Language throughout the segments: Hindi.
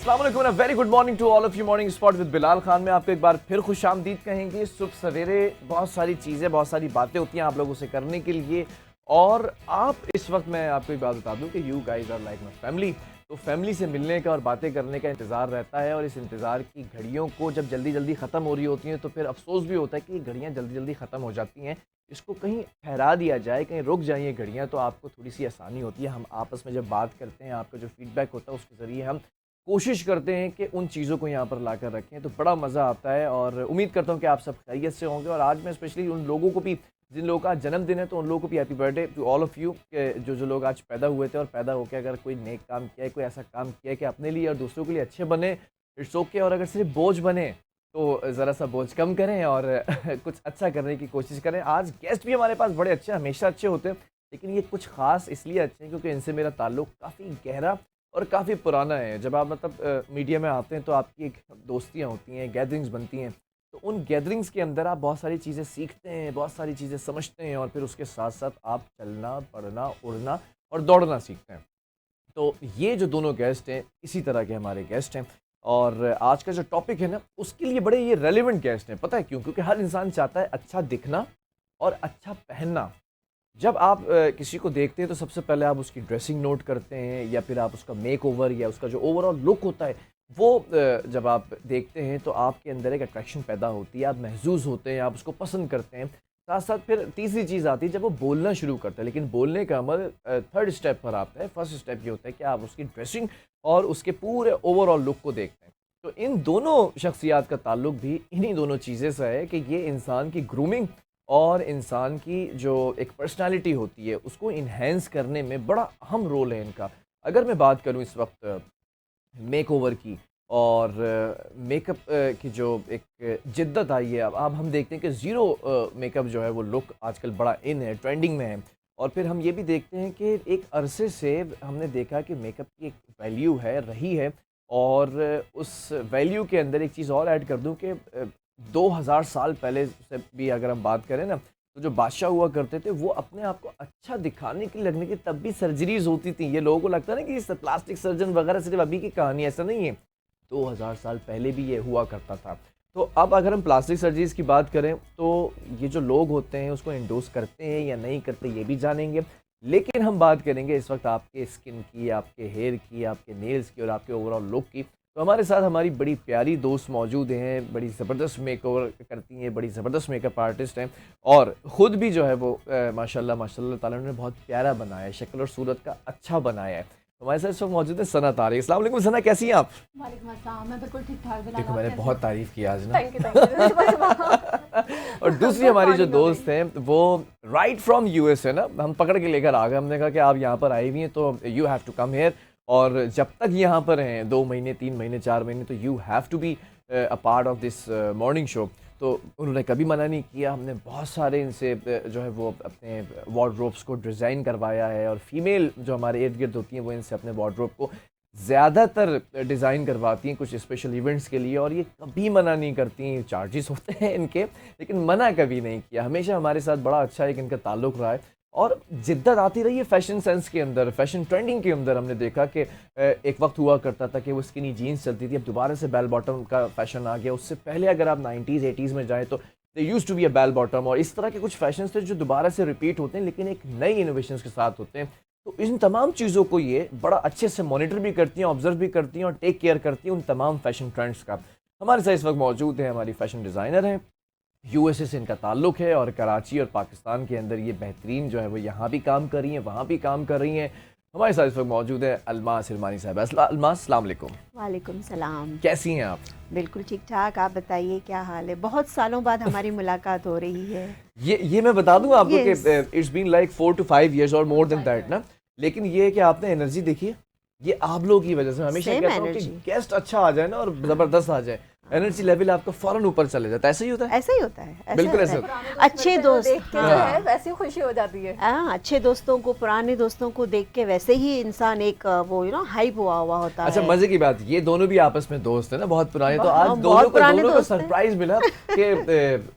अस्सलाम वालेकुम, very good morning to all of you. Morning spot with Bilal Khan में आपको एक बार फिर खुशामदीद कहेंगे। सुबह सवेरे बहुत सारी चीज़ें, बहुत सारी बातें होती हैं आप लोगों से करने के लिए, और आप इस वक्त मैं आपको एक बात बता दूं कि you guys are like my family. तो फैमिली से मिलने का और बातें करने का इंतज़ार रहता है, और इस इंतज़ार की घड़ियों को जब जल्दी जल्दी ख़त्म हो रही होती हैं तो फिर अफसोस भी होता है कि ये घड़ियाँ जल्दी जल्दी ख़त्म हो जाती हैं। इसको कहीं ठहरा दिया जाए, कहीं रुक जाए ये घड़ियाँ, तो आपको थोड़ी सी आसानी होती है। हम आपस में जब बात करते हैं, आपका जो फीडबैक होता है उसके ज़रिए हम कोशिश करते हैं कि उन चीज़ों को यहाँ पर लाकर रखें, तो बड़ा मज़ा आता है। और उम्मीद करता हूँ कि आप सब खैरियत से होंगे। और आज मैं स्पेशली उन लोगों को भी, जिन लोगों का जन्मदिन है, तो उन लोगों को भी happy birthday to all of you. जो लोग आज पैदा हुए थे और पैदा होकर अगर कोई नेक काम किया है, कोई ऐसा काम किया है कि अपने लिए और दूसरों के लिए अच्छे बने, इट्स ओके। और अगर सिर्फ बोझ बने तो ज़रा सा बोझ कम करें और कुछ अच्छा करने की कोशिश करें। आज गेस्ट भी हमारे पास बड़े अच्छे, हमेशा अच्छे होते हैं, लेकिन ये कुछ ख़ास इसलिए अच्छे हैं क्योंकि इनसे मेरा ताल्लुक़ काफ़ी गहरा और काफ़ी पुराना है। जब आप मीडिया में आते हैं तो आपकी एक दोस्तियाँ होती हैं, गैदरिंग्स बनती हैं, तो उन गैदरिंग्स के अंदर आप बहुत सारी चीज़ें सीखते हैं, बहुत सारी चीज़ें समझते हैं, और फिर उसके साथ साथ आप चलना, पढ़ना, उड़ना और दौड़ना सीखते हैं। तो ये जो दोनों गेस्ट हैं, इसी तरह के हमारे गेस्ट हैं। और आज का जो टॉपिक है ना, उसके लिए बड़े ये रेलिवेंट गेस्ट हैं। पता है क्यों? क्योंकि हर इंसान चाहता है अच्छा दिखना और अच्छा पहनना। जब आप किसी को देखते हैं तो सबसे पहले आप उसकी ड्रेसिंग नोट करते हैं, या फिर आप उसका मेकओवर या उसका जो ओवरऑल लुक होता है वो जब आप देखते हैं तो आपके अंदर एक अट्रैक्शन पैदा होती है, आप महसूस होते हैं, आप उसको पसंद करते हैं। साथ साथ फिर तीसरी चीज़ आती है जब वो बोलना शुरू करता है। लेकिन बोलने का अमल थर्ड स्टेप पर आता है। फर्स्ट स्टेप ये होता है कि आप उसकी ड्रेसिंग और उसके पूरे ओवरऑल लुक को देखते हैं। तो इन दोनों शख्सियात का ताल्लुक भी इन्हीं दोनों चीज़ें से है कि ये इंसान की ग्रूमिंग और इंसान की जो एक पर्सनालिटी होती है उसको इन्हेंस करने में बड़ा अहम रोल है इनका। अगर मैं बात करूं इस वक्त मेकओवर की और मेकअप की जो एक जिद्दत आई है, अब हम देखते हैं कि ज़ीरो मेकअप जो है वो लुक आजकल बड़ा इन है, ट्रेंडिंग में है। और फिर हम ये भी देखते हैं कि एक अरसे से हमने देखा कि मेकअप की एक वैल्यू है, रही है। और उस वैल्यू के अंदर एक चीज़ और ऐड कर दूं कि 2000 साल पहले से भी अगर हम बात करें ना, तो जो बादशाह हुआ करते थे वो अपने आप को अच्छा दिखाने के लिए लगने की तब भी सर्जरीज होती थी। ये लोगों को लगता है ना कि प्लास्टिक सर्जन वगैरह सिर्फ अभी की कहानी, ऐसा नहीं है। 2000 साल पहले भी ये हुआ करता था। तो अब अगर हम प्लास्टिक सर्जरीज की बात करें तो ये जो लोग होते हैं उसको एंडोर्स करते हैं या नहीं करते, ये भी जानेंगे। लेकिन हम बात करेंगे इस वक्त आपके स्किन की, आपके हेयर की, आपके नेल्स की और आपके ओवरऑल लुक की। तो हमारे साथ हमारी बड़ी प्यारी दोस्त मौजूद हैं, बड़ी ज़बरदस्त मेकओवर करती हैं, बड़ी ज़बरदस्त मेकअप आर्टिस्ट हैं, और ख़ुद भी जो है वो माशाल्लाह माशाल्लाह ताला ने बहुत प्यारा बनाया है, शक्ल और सूरत का अच्छा बनाया है। तो हमारे साथ इस वक्त मौजूद है सना तारिक। अस्सलाम वालेकुम सना, कैसी हैं आप? वालेकुम अस्सलाम, मैं बिल्कुल ठीक ठाक। देखो मैंने बहुत तारीफ़ की आज ना। Thank you. और दूसरी हमारी जो दोस्त हैं वो राइट फ्रॉम यूएस है ना, हम पकड़ के लेकर आ गए। हमने कहा कि आप यहाँ पर आई हुई हैं तो you have to come here, और जब तक यहाँ पर हैं 2 महीने, 3 महीने, 4 महीने, तो you have to be a part of this morning show. तो उन्होंने कभी मना नहीं किया। हमने बहुत सारे इनसे जो है वो अपने वार्डरोब्स को डिज़ाइन करवाया है, और फीमेल जो हमारे इर्द गिर्द होती हैं वो इनसे अपने वार्डरोब को ज़्यादातर डिज़ाइन करवाती हैं कुछ स्पेशल इवेंट्स के लिए, और ये कभी मना नहीं करती। चार्जेस होते हैं इनके, लेकिन मना कभी नहीं किया। हमेशा हमारे साथ बड़ा अच्छा एक इनका ताल्लुक़ रहा है, और जिद्दत आती रही है फ़ैशन सेंस के अंदर, फ़ैशन ट्रेंडिंग के अंदर। हमने देखा कि एक वक्त हुआ करता था कि वो स्किनी जीन्स चलती थी, अब दोबारा से बेल बॉटम का फ़ैशन आ गया। उससे पहले अगर आप 90s 80s में जाएँ तो they used to be a bell bottom, और इस तरह के कुछ फ़ैशंस थे जो दोबारा से रिपीट होते हैं, लेकिन एक नई इनोवेशंस के साथ होते हैं। तो इन तमाम चीज़ों को ये बड़ा अच्छे से मॉनिटर भी करती हैं, ऑब्जर्व भी करती हैं, और टेक केयर करती हैं उन तमाम फ़ैशन ट्रेंड्स का। हमारे साथ इस वक्त मौजूद है हमारी फ़ैशन डिज़ाइनर हैं, यूएसए से इनका ताल्लुक़ है, और कराची और पाकिस्तान के अंदर ये बेहतरीन जो है वो यहाँ भी काम कर रही हैं, वहाँ भी काम कर रही हैं। हमारे साथ इस वक्त मौजूद है अलमास हिरमानी साहब। अलमास, अस्सलाम वालेकुम। वालेकुम सलाम। कैसी हैं आप? बिल्कुल ठीक ठाक, आप बताइए क्या हाल है? बहुत सालों बाद हमारी मुलाकात हो रही है। ये मैं बता दूं आपको Yes. कि it's been like 4 to 5 years और मोर देन दैट ना। लेकिन ये है कि आपने एनर्जी देखी है, ये आप लोगों की वजह से। हमेशा Same कहता हूँ कि energy. गेस्ट अच्छा आ जाए ना और ज़बरदस्त आ जाए, एनर्जी लेवल आपका फ़ौरन ऊपर चले जाता है। ऐसा ही होता है? ऐसा ही होता है, बिल्कुल होता ऐसा है। अच्छे दोस्त देख के जो हाँ। है वैसी खुशी हो जाती है। हाँ, अच्छे दोस्तों को, पुराने दोस्तों को देख के वैसे ही इंसान एक वो हाइप हुआ हुआ होता अच्छा, है। मजे की बात, ये दोनों भी आपस में दोस्त है ना, बहुत पुराने। तो आज बहुत दोनों पुराने को दोस्त हैं। सरप्राइज मिला कि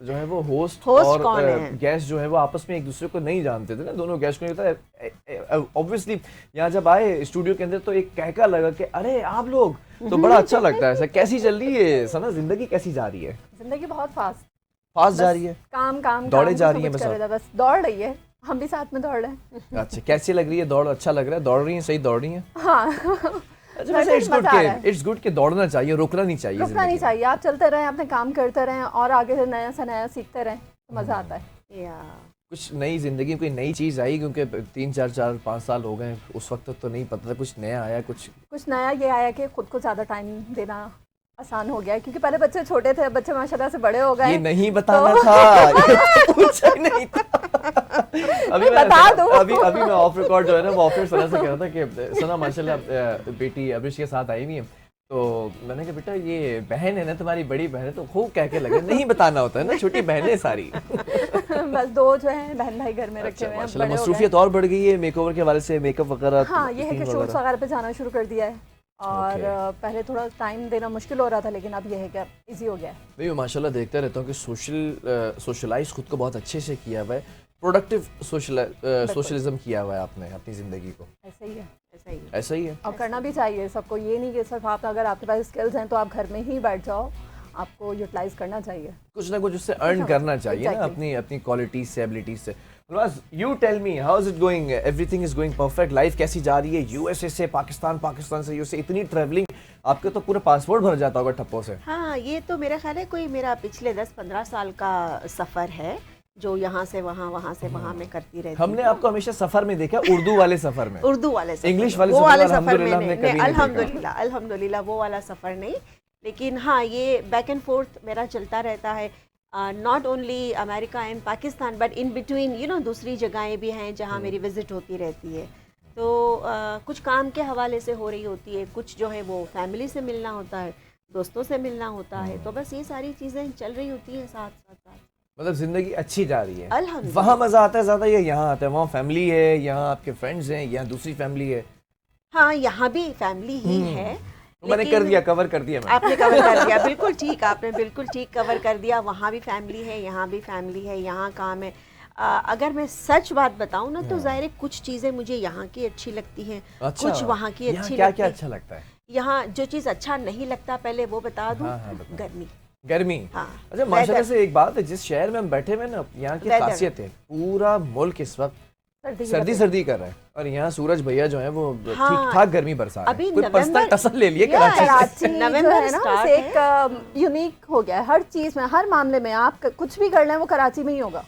जो है वो होस्ट Host कौन और है? गेस्ट जो है वो आपस में एक दूसरे को नहीं जानते थे ना। दोनों गेस्ट को नहीं पता। ऑब्वियसली यहाँ जब आए स्टूडियो के अंदर तो एक कहका लगा कि अरे आप लोग तो बड़ा अच्छा लगता है। ऐसा कैसी चल रही है सना, जिंदगी कैसी जा रही है? जिंदगी बहुत फास्ट जा रही है, काम काम दौड़े काम, जा कुछ रही है ना कुछ बस कर रहा था, बस दौड़ रही है, हम भी साथ में दौड़ रहे हैं। अच्छा कैसी लग रही है दौड़? अच्छा लग रहा है, दौड़ रही है, सही दौड़ रही है? हाँ अच्छा वैसे इट्स गुड मजा आ रहा है। के इट्स गुड के दौड़ना चाहिए, रुकना नहीं चाहिए रुकना नहीं जिंदगी में। चाहिए, आप चलते रहें, अपने काम करते रहें और आगे से नया से नया सीखते रहें तो मजा आता है। या कुछ नई जिंदगी में कोई नई चीज आई? क्योंकि 3 4 5 साल हो गए, उस वक्त तो नहीं पता था, कुछ नया आया? कुछ नया ये आया कि खुद को ज़्यादा टाइम देना आसान हो गया है, क्योंकि पहले बच्चे छोटे थे, बच्चे माशाल्लाह से बड़े हो गए। ये नहीं बताना था, ये पूछा ही नहीं था। अभी मैं बता दूं। अभी मैं ऑफ रिकॉर्ड जो है ना, वो ऑफ सना से कह रहा था कि सना माशाल्लाह बेटी अभिष के साथ आई हुई है, तो मैंने कहा बेटा ये बहन है ना तुम्हारी, बड़ी बहन है, तो खूब कह के लगे नहीं बताना होता है ना, छोटी बहनें सारी। बस 2 जो है बहन भाई घर में रखे हुए हैं, माशाल्लाह बड़े हो गए। मसरूफियत और बढ़ गई है मेकओवर के हवाले से, मेकअप वगैरह? हाँ ये है कि theme शूट्स वगैरह? वगैरह पे जाना शुरू कर दिया है और पहले थोड़ा टाइम देना मुश्किल हो रहा था, लेकिन अब ये है कि इजी हो गया है। मैं माशाल्लाह देखता रहता हूँ कि सोशलाइज खुद को बहुत अच्छे से किया हुआ है, प्रोडक्टिव सोशलिज्म किया हुआ है आपने अपनी ज़िंदगी को। ऐसा ही है, ऐसा ही ऐसा ही है। और करना भी चाहिए सबको, ये नहीं कि सिर्फ आप, अगर आपके पास स्किल्स हैं तो आप घर में ही बैठ जाओ, आपको यूटिलाइज करना चाहिए। कुछ ना कुछ उससे अर्न करना चाहिए ना, Exactly. अपनी अपनी क्वालिटीज से, एबिलिटीज से। You tell me how is it going? Everything is going perfect? Life कैसी जा रही है? यूएसए से पाकिस्तान, पाकिस्तान से यूएसए, इतनी ट्रैवलिंग, आपके तो पूरा पासपोर्ट भर जाता होगा ठप्पों से। हाँ, ये तो मेरा ख्याल है कोई मेरा पिछले 10-15 साल का सफ़र है, जो यहाँ से वहाँ से वहाँ में करती रहती हमने हूँ। आपको हमेशा सफर में देखा, उर्दू वाले सफर में। उर्दू वाले सफ़र इंग्लिश में। वाले वो सफ़र वाले में सफ़र में अल्हम्दुलिल्लाह हमने नहीं, कभी नहीं अल्हम्दुलिल्लाह अल्हम्दुलिल्लाह वो वाला सफ़र नहीं, लेकिन हाँ ये बैक एंड फोर्थ मेरा चलता रहता है, not only America and Pakistan but in between you know दूसरी जगहें भी हैं जहाँ मेरी विज़िट होती रहती है। तो कुछ काम के हवाले से हो रही होती है, कुछ जो है वो फैमिली से मिलना होता है, दोस्तों से मिलना होता है, तो बस ये सारी चीज़ें चल रही होती हैं साथ साथ साथ। मतलब जिंदगी अच्छी जा रही है, अल्हम्दुलिल्लाह। वहाँ मजा आता है ज्यादा या यहाँ आता है? वहाँ फैमिली है, यहाँ आपके फ्रेंड्स हैं, यहाँ दूसरी फैमिली है? हाँ यहाँ भी फैमिली ही है, मैंने कर दिया, कवर कर दिया मैंने। आपने कवर कर दिया, बिल्कुल ठीक, आपने बिल्कुल ठीक कवर कर दिया। वहाँ भी फैमिली है, यहाँ भी फैमिली है, यहाँ काम है। अगर मैं सच बात बताऊँ ना, तो ज़ाहिर है कुछ चीज़ें मुझे यहाँ की अच्छी लगती हैं, अच्छा, कुछ वहाँ की यहाँ अच्छी क्या लगती क्या है। अच्छा लगता है? यहाँ जो चीज़ अच्छा नहीं लगता पहले वो बता दूँ, हाँ, बताओ। गर्मी। गर्मी। हाँ, अच्छा माशाल्लाह weather। से एक बात है, जिस शहर में हम बैठे हुए ना, यहाँ की Weather। खासियत है, पूरा मुल्क इस वक्त सर्दी सर्दी कर रहा है, और यहाँ सूरज भैया जो है वो हाँ, ठीक ठाक गर्मी बरसा रहे अभी हैं। कोई नवंबर- पर्सनल टसल ले लिए या कराची से। कराची जो नवंबर है ना स्टार्ट एक यूनिक हो गया है हर चीज में, हर मामले में। आप कुछ भी कर लें वो कराची में ही होगा,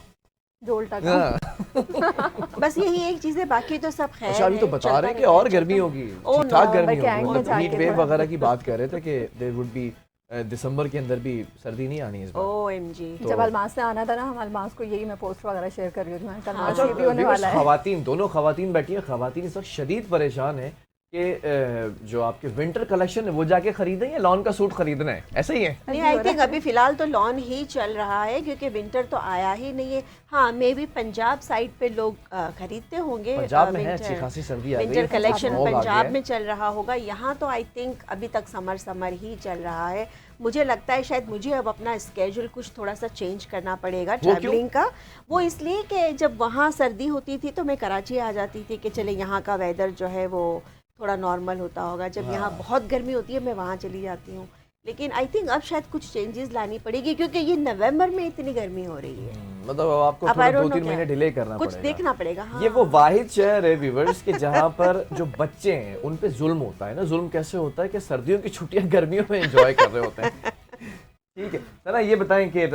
जो उल्टा काम। हाँ। बस यही एक चीज़ है, बाकी तो सब खैर अच्छा अभी तो है, बता चलता रहे हैं कि रहता है, और गर्मी चलता होगी, Oh ठीक ठाक no, गर्मी मैं क्या होगी, आएंगे मतलब हीट जाके वेव थोड़ा। वगैरह की बात कर रहे थे कि देयर वुड बी दिसंबर के अंदर भी सर्दी नहीं आनी इस बार। OMG। जब अलमास से आना था ना, हम अलमास को यही मैं पोस्ट वगैरह शेयर कर रही हूँ, मैं कल अच्छा ये भी होने वाला है। खवातीन, दोनों खवातीन बैठी हैं, खवातीन इस वक्त शदीद परेशान है कि जो आपके विंटर कलेक्शन है वो जाके खरीदें या लॉन का सूट खरीदना है, ऐसा ही है? नहीं, आई थिंक अभी फिलहाल तो लॉन ही चल रहा है, क्योंकि विंटर तो आया ही नहीं है। हाँ, मे बी पंजाब साइड पे लोग खरीदते होंगे, पंजाब में है अच्छी खासी सर्दी आ गई है, विंटर कलेक्शन स्मॉग आ गया पंजाब है। में चल रहा होगा। यहाँ तो आई थिंक अभी तक समर ही चल रहा है। मुझे लगता है शायद मुझे अब अपना स्केड्यूल कुछ थोड़ा सा चेंज करना पड़ेगा वो क्यों? ट्रैवलिंग का। वो इसलिए कि जब वहाँ सर्दी होती थी तो मैं कराची आ जाती थी कि चले यहाँ का वेदर जो है वो थोड़ा नॉर्मल होता होगा। जब यहाँ बहुत गर्मी होती है मैं वहाँ चली जाती हूँ, लेकिन आई थिंक अब शायद कुछ चेंजेस लानी पड़ेगी, क्योंकि ये नवंबर में इतनी गर्मी हो रही है। मतलब अब आपको अब थोड़ा I don't 2-3 know महीने क्या। डिले करना कुछ पड़ेगा। देखना पड़ेगा। हाँ। ये वो वाहिद शहर है व्यूअर्स के जहाँ पर जो बच्चे हैं उन पे जुल्म होता है ना। जुल्म कैसे होता है कि सर्दियों की छुट्टियां गर्मियों में एंजॉय कर रहे होते हैं। ठीक है ना, ये बताएं कि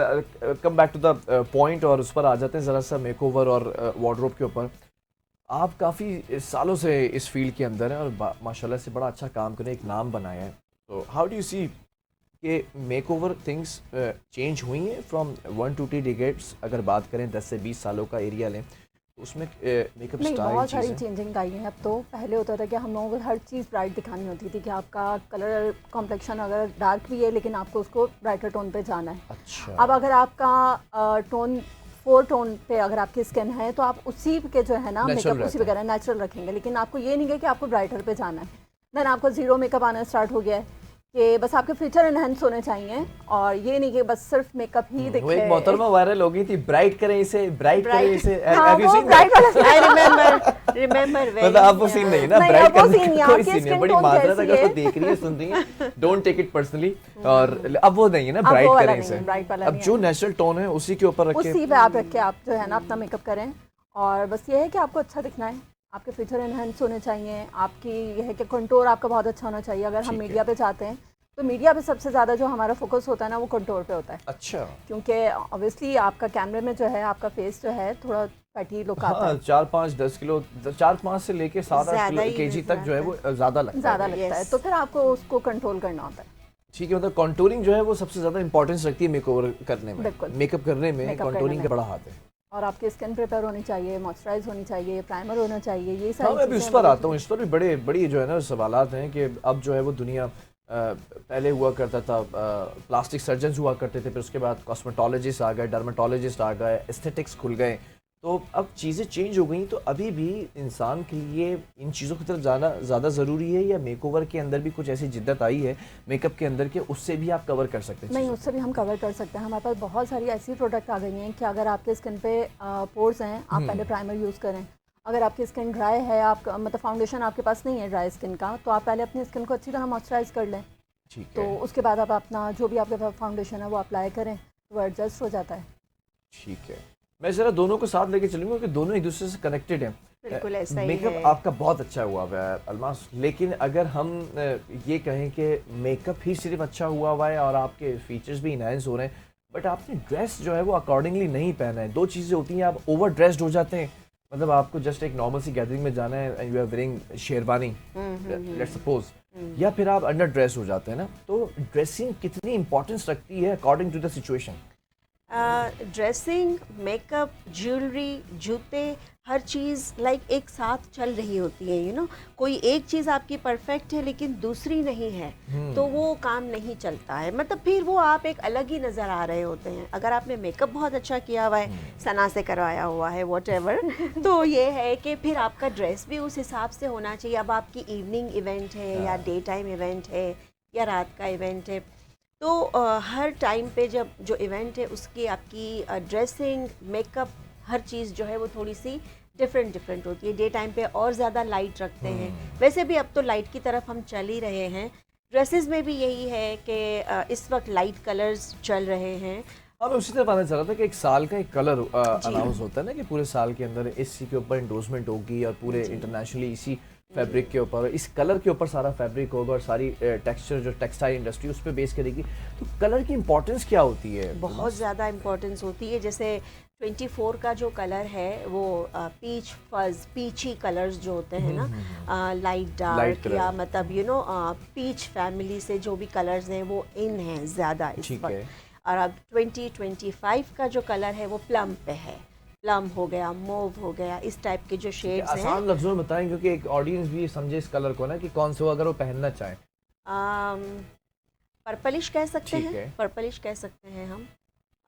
come back to the point और उस पर आ जाते हैं ज़रा सा मेकओवर और वार्डरोब के ऊपर। आप काफ़ी सालों से इस फील्ड के अंदर हैं और माशाल्लाह से बड़ा अच्छा काम करने एक नाम बनाया है। तो हाउ डू यू सी कि मेकओवर थिंग्स चेंज हुई हैं फ्रॉम 1 to 2 डिकेड्स? अगर बात करें 10 से 20 सालों का एरिया लें तो उसमें मेकअप नहीं, स्टाइल बहुत सारी चीज़ें चेंजिंग आई है अब तो। पहले होता था कि हम लोगों को हर चीज़ ब्राइट दिखानी होती थी कि आपका कलर कॉम्प्लेक्शन अगर डार्क भी है लेकिन आपको उसको ब्राइटर टोन पे जाना है। अच्छा अब अगर आपका टोन 4 टोन पे अगर आपकी स्किन है तो आप उसी के जो है ना Natural मेकअप रहता उसी है। वगैरह नेचुरल रखेंगे, लेकिन आपको ये नहीं है कि आपको ब्राइटर पे जाना है। देन आपको जीरो मेकअप आना स्टार्ट हो गया है कि बस आपके फीचर एनहेंस होने चाहिए, और ये नहीं कि बस सिर्फ मेकअप ही वो दिखे। एक मोहतरमा वायरल हो गई थी, ब्राइट करें इसे, ब्राइट करें इसे। हाँ, Have you वो seen that? ब्राइट वाला I रिमेम्बर मतलब आप वो सीन नहीं है ना, नहीं, ब्राइट अब वो करने scene नहीं का है, कोई आपकी सीन नहीं है, skin बड़ी tone माजरत कैसी अगर है? तो देख रही है सुन रही है, डोंट टेक इट पर्सनली। और अब वो नहीं है ना अब वो ब्राइट वाला करें नहीं इसे, है, bright वाला अब नहीं जो है। नेचुरल टोन है उसी के ऊपर रख के। उसी पे आप रख के आप जो है ना अपना मेकअप करें। और बस ये है कि आपको अच्छा दिखना है, आपके फीचर एनहेंस होने चाहिए, आपकी ये है कि कंटूर आपका बहुत अच्छा होना चाहिए। अगर हम ठीक है। मीडिया पे जाते हैं तो मीडिया पे सबसे ज़्यादा जो हमारा फोकस होता है ना वो कंटूर पे होता है, अच्छा क्योंकि ऑब्वियसली आपका कैमरे में जो है आपका फेस जो है थोड़ा फैटी लुक आता हाँ, है, 4-5-10 किलो, 4-5 से लेके 7-8 ज्यादा ही केजी नजर तक जो है आता वो ज़्यादा लगता ज़्यादा है। लगता है। Yes. तो फिर आपको उसको कंट्रोल करना होता है। ठीक है, मतलब कॉन्टूरिंग जो है वो सबसे ज़्यादा इंपॉर्टेंस रखती है मेकओवर करने में, बिल्कुल। मेकअप करने में Makeup कॉन्टूरिंग करने का में। बड़ा हाथ है। और आपकी स्किन प्रिपेयर होनी चाहिए, मॉइस्चराइज होनी चाहिए, प्राइमर होना चाहिए, ये हाँ, सारी मैं भी उस चीज़ें पर बड़ी आता हूँ, इस पर भी बड़ी जो है ना सवालात हैं कि अब जो है वो दुनिया पहले हुआ करता था प्लास्टिक सर्जन्स हुआ करते थे, फिर उसके बाद कॉस्मेटोलॉजिस्ट आ गए, डर्माटोलॉजिस्ट आ गए, एस्थेटिक्स खुल गए, तो अब चीज़ें चेंज हो गई। तो अभी भी इंसान के लिए इन चीज़ों की तरफ जाना ज़्यादा ज़रूरी है, या मेकओवर के अंदर भी कुछ ऐसी जिद्दत आई है मेकअप के अंदर के उससे भी आप कवर कर सकते हैं नहीं, चीज़ों उससे भी हम कवर कर सकते हैं। हमारे पास बहुत सारी ऐसी प्रोडक्ट आ गई हैं कि अगर आपके स्किन पे पोर्स हैं, आप पहले प्राइमर यूज़ करें। अगर आपकी स्किन ड्राई है, आप मतलब फाउंडेशन आपके पास नहीं है ड्राई स्किन का, तो आप पहले अपनी स्किन को अच्छी तरह मॉइस्चराइज कर लें। को? ठीक तो है, उसके बाद आप अपना जो भी आपके पास फाउंडेशन है वो अप्लाई करें, तो वो एडजस्ट हो जाता है। ठीक है। मैं ज़रा दोनों को साथ लेके चलूँगा कि दोनों एक दूसरे से कनेक्टेड हैं। बिल्कुल ऐसा ही मेकअप है। आपका बहुत अच्छा हुआ हुआ है अलमास, लेकिन अगर हम ये कहें कि मेकअप ही सिर्फ अच्छा हुआ हुआ है और आपके फीचर्स भी इनहेंस हो रहे हैं, बट आपने ड्रेस जो है वो अकॉर्डिंगली नहीं पहना है। दो चीज़ें होती हैं, आप ओवर ड्रेस्ड हो जाते हैं, मतलब आपको जस्ट एक नॉर्मल सी गैदरिंग में जाना है and you are wearing sherwani let's suppose, या फिर आप अंडर ड्रेस हो जाते हैं ना, तो ड्रेसिंग कितनी इंपॉर्टेंस रखती है according to the situation? Dressing, makeup, jewellery, जूते, हर चीज़ लाइक एक साथ चल रही होती है, यू नो। कोई एक चीज़ आपकी परफेक्ट है लेकिन दूसरी नहीं है, तो वो काम नहीं चलता है, मतलब फिर वो आप एक अलग ही नज़र आ रहे होते हैं। अगर आपने मेकअप बहुत अच्छा किया हुआ है, सना से करवाया हुआ है, व्हाटएवर, तो ये है कि फिर आपका ड्रेस भी उस हिसाब से होना चाहिए। अब आपकी इवनिंग इवेंट है या डे टाइम इवेंट है या रात का इवेंट है, तो हर टाइम पे जब जो इवेंट है उसकी आपकी ड्रेसिंग, मेकअप, हर चीज़ जो है वो थोड़ी सी डिफरेंट होती है। डे टाइम पे और ज़्यादा लाइट रखते हैं, वैसे भी अब तो लाइट की तरफ हम चल ही रहे हैं। ड्रेसेस में भी यही है कि इस वक्त लाइट कलर्स चल रहे हैं। हाँ, मैं उसी तरह पता चला था कि एक साल का एक कलर अनाउंस होता है ना, कि पूरे साल के अंदर इसी के ऊपर इंडोर्समेंट होगी और पूरे इंटरनेशनली इसी फैब्रिक के ऊपर, इस कलर के ऊपर सारा फैब्रिक होगा और सारी टेक्सचर जो टेक्सटाइल इंडस्ट्री उस पर बेस करेगी। तो कलर की इंपॉर्टेंस क्या होती है? बहुत ज़्यादा इम्पोर्टेंस होती है। जैसे 24 का जो कलर है वो पीच फज, पीची कलर्स जो होते हैं ना, लाइट डार्क कलर। या मतलब यू नो पीच फैमिली से जो भी कलर्स हैं वो इन हैं ज़्यादा इस ठीक है। वक्त। और अब 2025 का जो कलर है वो प्लम पे है, प्लम हो गया, मोव हो गया, इस टाइप के जो शेड्स हैं। आसान लफ्जों में बताएं, क्योंकि एक ऑडियंस भी समझे इस कलर को ना कि कौन सा हो, अगर वो पहनना चाहें। पर्पलिश कह सकते ठीक हैं, है। पर्पलिश कह सकते हैं हम।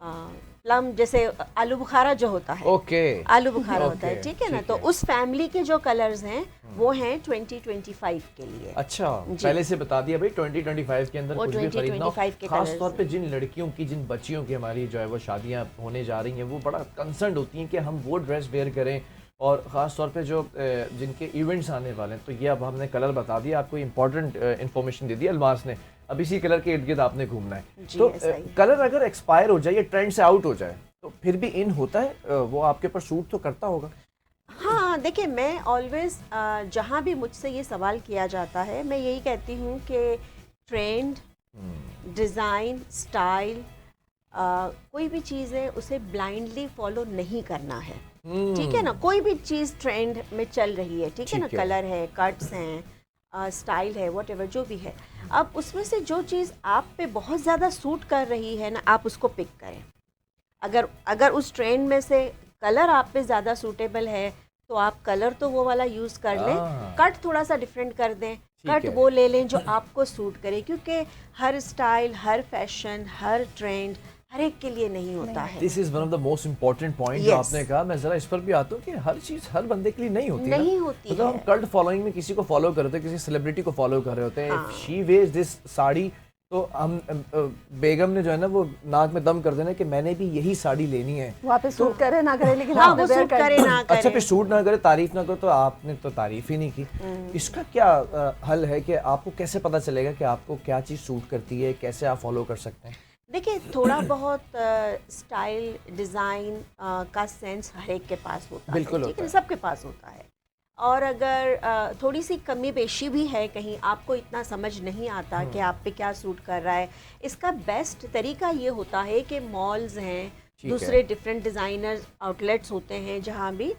प्लम जैसे आलू बुखारा जो होता है, ओके, आलू बुखारा होता है, ओके, ठीक है ना। ठीक तो है। उस फैमिली के जो कलर्स हैं वो हैं 2025 के लिए। अच्छा, जी। पहले से बता दिया भाई 2025 के अंदर वो कुछ भी खरीदना हो, 2025 के खास colours तौर पे जिन लड़कियों की, जिन बच्चियों की हमारी जो है वो शादियां होने जा रही हैं, वो बड़ा कंसर्न होती हैं कि हम वो ड्रेस वेयर करें, और ख़ास तौर पे जो जिनके इवेंट्स आने वाले हैं। तो ये अब हमने कलर बता दिया, आपको इंपॉर्टेंट इन्फॉर्मेशन दे दी अलमास ने। अब इसी कलर के इर्द गिर्द आपने घूमना है। जी, तो ऐसा ही। कलर अगर एक्सपायर हो जाए या ट्रेंड से आउट हो जाए तो फिर भी इन होता है, वो आपके ऊपर सूट तो करता होगा? हाँ, देखिए, मैं ऑलवेज जहाँ भी मुझसे ये सवाल किया जाता है, मैं यही कहती हूँ कि ट्रेंड, डिज़ाइन, स्टाइल, कोई भी चीज़ है उसे ब्लाइंडली फॉलो नहीं करना है, ठीक है ना। कोई भी चीज़ ट्रेंड में चल रही है, ठीक है ना, ठीक है। कलर है, कट्स हैं, स्टाइल है, व्हाटएवर जो भी है, अब उसमें से जो चीज़ आप पे बहुत ज़्यादा सूट कर रही है ना, आप उसको पिक करें। अगर उस ट्रेंड में से कलर आप पे ज़्यादा सूटेबल है तो आप कलर तो वो वाला यूज़ कर लें, कट थोड़ा सा डिफरेंट कर दें, कट है। वो ले लें जो आपको सूट करे, क्योंकि हर स्टाइल, हर फैशन, हर ट्रेंड हर एक के लिए नहीं होता है। This is one of the most important point जो Yes. आपने कहा। मैं जरा इस पर भी आता हूँ कि हर चीज हर बंदे के लिए नहीं होती, नहीं ना? होती मतलब हम है। कल्ट फॉलोइंग में किसी को फॉलो कर रहे होते हैं, किसी सेलिब्रिटी को फॉलो कर रहे होते हैं। हाँ। If she wears this sari तो हम बेगम ने जो है ना वो नाक में दम कर देना कि मैंने भी यही साड़ी लेनी है। वो आप पे सूट करे ना करे, लेकिन हाँ, आपने वो wear सूट कर करे दी। ना अच्छा, करे। फिर शूट ना करे, तारीफ ना करे, तो आपने तो तारीफ ही नहीं की। इसका क्या हल है कि आपको कैसे पता चलेगा कि आपको क्या चीज़ सूट करती है, कैसे आप फॉलो कर सकते हैं? देखिए, थोड़ा बहुत स्टाइल डिज़ाइन का सेंस हर एक के पास होता है, बिल्कुल ठीक होता है, है। सबके पास होता है। और अगर थोड़ी सी कमी पेशी भी है, कहीं आपको इतना समझ नहीं आता कि आप पे क्या सूट कर रहा है, इसका बेस्ट तरीका ये होता है कि मॉल्स हैं, ठीक दूसरे है। डिफरेंट डिज़ाइनर आउटलेट्स होते हैं जहाँ भी,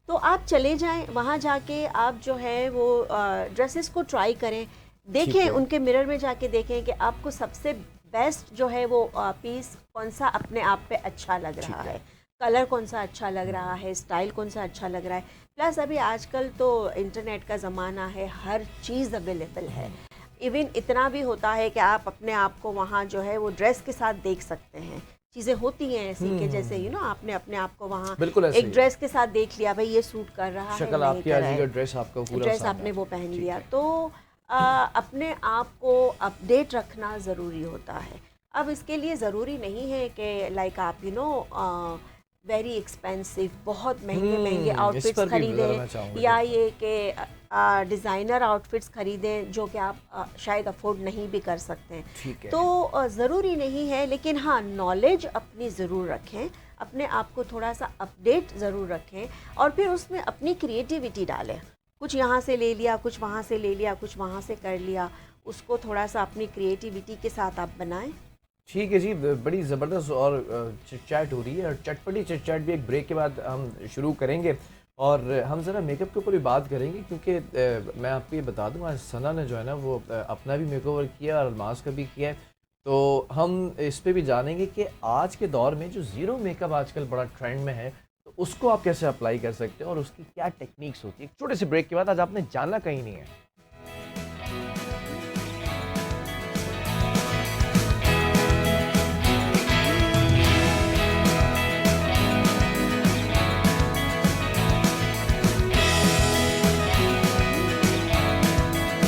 तो आप चले जाएं वहाँ जाके आप जो है वो ड्रेसेस को ट्राई करें, ठीक देखें है। उनके मिरर में जाके देखें कि आपको सबसे बेस्ट जो है वो पीस कौन सा अपने आप पे अच्छा लग रहा ठीक है। है, कलर कौन सा अच्छा लग रहा है, स्टाइल कौन सा अच्छा लग रहा है। प्लस अभी आजकल तो इंटरनेट का ज़माना है, हर चीज़ अवेलेबल है। इवन इतना भी होता है कि आप अपने आप को वहाँ जो है वो ड्रेस के साथ देख सकते हैं। चीज़ें होती हैं ऐसी कि जैसे आपने अपने आप को वहाँ बिल्कुल ऐसे एक ही। ड्रेस के साथ देख लिया, भाई ये सूट कर रहा है, शक्ल नहीं आपकी कर आ रहा जाएगी है, और ड्रेस आपका पूरा ड्रेस सामने आपने आ वो जाएगा। पहन ठीक लिया, है। तो अपने आप को अपडेट रखना ज़रूरी होता है। अब इसके लिए ज़रूरी नहीं है कि लाइक आप वेरी एक्सपेंसिव, बहुत महंगे महंगे इस आउटफिट्स पर भी ज़रा मैं खरीदें, चाहूँगा, या बिल्कुल। ये कि डिज़ाइनर आउटफिट्स खरीदें जो कि आप शायद अफोर्ड नहीं भी कर सकते हैं। ठीक है। तो ज़रूरी नहीं है, लेकिन हाँ, नॉलेज अपनी ज़रूर रखें, अपने आप को थोड़ा सा अपडेट ज़रूर रखें, और फिर उसमें अपनी क्रिएटिविटी डालें। कुछ यहाँ से ले लिया, कुछ वहाँ से ले लिया, कुछ वहाँ से कर लिया, उसको थोड़ा सा अपनी क्रिएटिविटी के साथ आप बनाएं। ठीक है जी, बड़ी ज़बरदस्त और चिट-चैट हो रही है, और चटपटी चिट-चैट भी एक ब्रेक के बाद हम शुरू करेंगे। और हम ज़रा मेकअप के ऊपर भी बात करेंगे, क्योंकि मैं आपको ये बता दूँ, आज सना ने जो है ना वो अपना भी मेकओवर किया और अल्मास का भी किया है। तो हम इस पे भी जानेंगे कि आज के दौर में जो ज़ीरो मेकअप आजकल बड़ा ट्रेंड में है, तो उसको आप कैसे अप्लाई कर सकते हैं और उसकी क्या टेक्निक्स होती है। एक छोटे से ब्रेक के बाद, आज आपने जाना कहीं नहीं है।